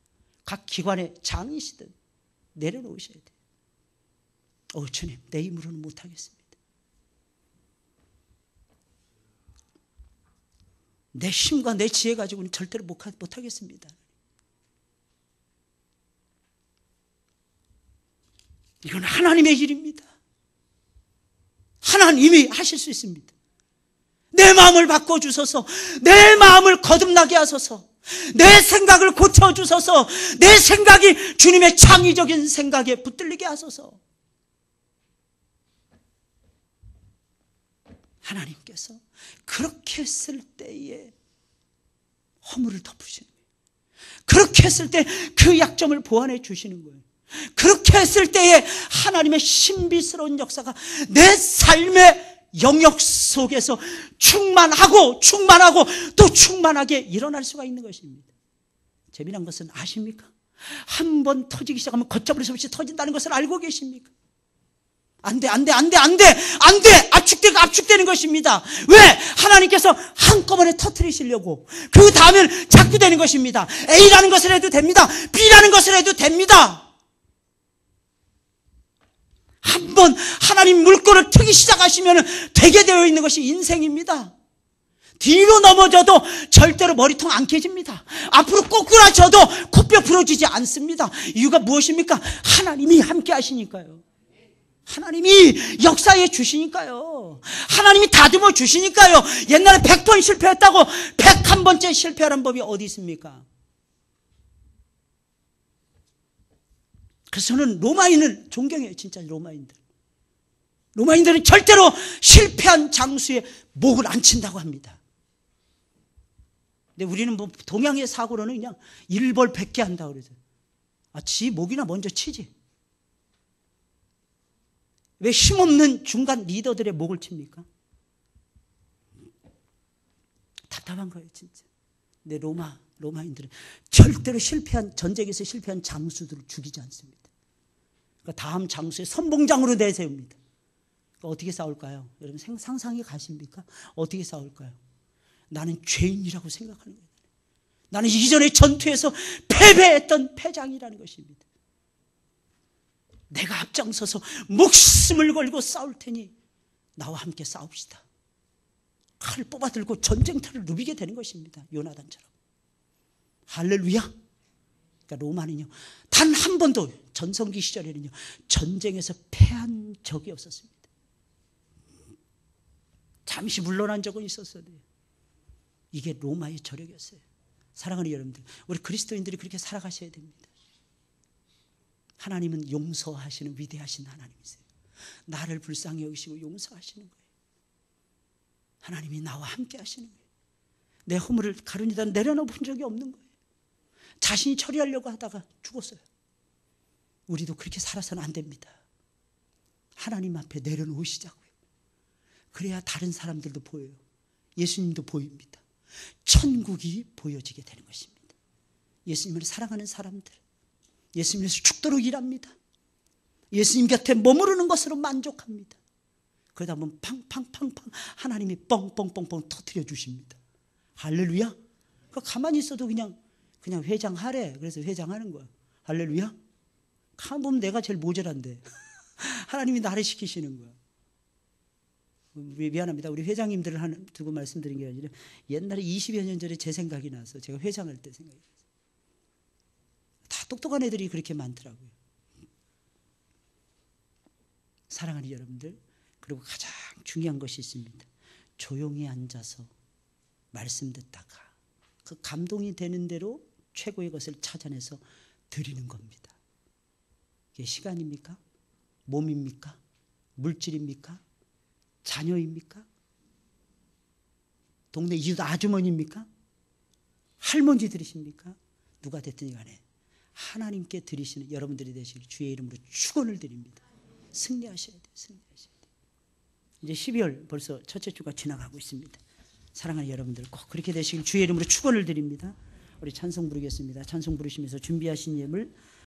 각 기관의 장이시든 내려놓으셔야 돼요. 주님, 내 힘으로는 못하겠습니다. 내 힘과 내 지혜 가지고는 절대로 못하겠습니다. 이건 하나님의 일입니다. 하나님이 하실 수 있습니다. 내 마음을 바꿔주소서, 내 마음을 거듭나게 하소서, 내 생각을 고쳐주소서, 내 생각이 주님의 창의적인 생각에 붙들리게 하소서. 하나님께서 그렇게 했을 때에 허물을 덮으시는 거예요. 그렇게 했을 때 그 약점을 보완해 주시는 거예요. 그렇게 했을 때에 하나님의 신비스러운 역사가 내 삶의 영역 속에서 충만하고 또 충만하게 일어날 수가 있는 것입니다. 재미난 것은 아십니까? 한번 터지기 시작하면 걷잡을 수 없이 터진다는 것을 알고 계십니까? 안 돼. 압축되는 것입니다. 왜? 하나님께서 한꺼번에 터뜨리시려고. 그 다음엔 자꾸 되는 것입니다. A라는 것을 해도 됩니다. B라는 것을 해도 됩니다. 한번 하나님 물꼬를 트기 시작하시면 되게 되어 있는 것이 인생입니다. 뒤로 넘어져도 절대로 머리통 안 깨집니다. 앞으로 꼬꾸라져도 코뼈 부러지지 않습니다. 이유가 무엇입니까? 하나님이 함께 하시니까요. 하나님이 역사해 주시니까요. 하나님이 다듬어 주시니까요. 옛날에 100번 실패했다고 101번째 실패하는 법이 어디 있습니까? 그래서 저는 로마인을 존경해요. 진짜 로마인들은 절대로 실패한 장수의 목을 안 친다고 합니다. 근데 우리는 뭐 동양의 사고로는 그냥 일벌백계 한다고 그러죠. 지 목이나 먼저 치지. 왜 힘없는 중간 리더들의 목을 칩니까? 답답한 거예요, 진짜. 근데 로마인들은 절대로 전쟁에서 실패한 장수들을 죽이지 않습니다. 그러니까 다음 장수의 선봉장으로 내세웁니다. 그러니까 어떻게 싸울까요? 여러분 상상이 가십니까? 어떻게 싸울까요? 나는 죄인이라고 생각하는 거예요. 나는 이전의 전투에서 패배했던 패장이라는 것입니다. 내가 앞장서서 목숨을 걸고 싸울 테니 나와 함께 싸웁시다. 칼을 뽑아들고 전쟁터를 누비게 되는 것입니다. 요나단처럼. 할렐루야. 그러니까 로마는요, 단 한 번도 전성기 시절에는요 전쟁에서 패한 적이 없었습니다. 잠시 물러난 적은 있었어요. 이게 로마의 저력이었어요. 사랑하는 여러분들, 우리 그리스도인들이 그렇게 살아가셔야 됩니다. 하나님은 용서하시는 위대하신 하나님이세요. 나를 불쌍히 여기시고 용서하시는 거예요. 하나님이 나와 함께 하시는 거예요. 내 허물을 가룟니다 내려놓은 적이 없는 거예요. 자신이 처리하려고 하다가 죽었어요. 우리도 그렇게 살아서는 안 됩니다. 하나님 앞에 내려놓으시자고요. 그래야 다른 사람들도 보여요. 예수님도 보입니다. 천국이 보여지게 되는 것입니다. 예수님을 사랑하는 사람들, 예수님에서 죽도록 일합니다. 예수님 곁에 머무르는 것으로 만족합니다. 그러다 보면 팡팡팡팡 하나님이 뻥뻥뻥뻥 터뜨려 주십니다. 할렐루야. 가만히 있어도 그냥 회장하래. 그래서 회장하는 거야. 할렐루야. 가만 보면 내가 제일 모자란데 하나님이 나를 시키시는 거야. 미안합니다. 우리 회장님들을 두고 말씀드린 게 아니라 옛날에 20여 년 전에 제 생각이 나서 제가 회장할 때 생각이 나서 다 똑똑한 애들이 그렇게 많더라고요. 사랑하는 여러분들, 그리고 가장 중요한 것이 있습니다. 조용히 앉아서 말씀 듣다가 그 감동이 되는 대로 최고의 것을 찾아내서 드리는 겁니다. 이게 시간입니까? 몸입니까? 물질입니까? 자녀입니까? 동네 이웃 아주머니입니까? 할머니들이십니까? 누가 됐든 간에 하나님께 드리시는 여러분들이 되시길 주의 이름으로 축원을 드립니다. 승리하셔야 돼요. 승리하셔야 돼요. 이제 12월 벌써 첫째 주가 지나가고 있습니다. 사랑하는 여러분들 꼭 그렇게 되시길 주의 이름으로 축원을 드립니다. 우리 찬송 부르겠습니다. 찬송 부르시면서 준비하신 예물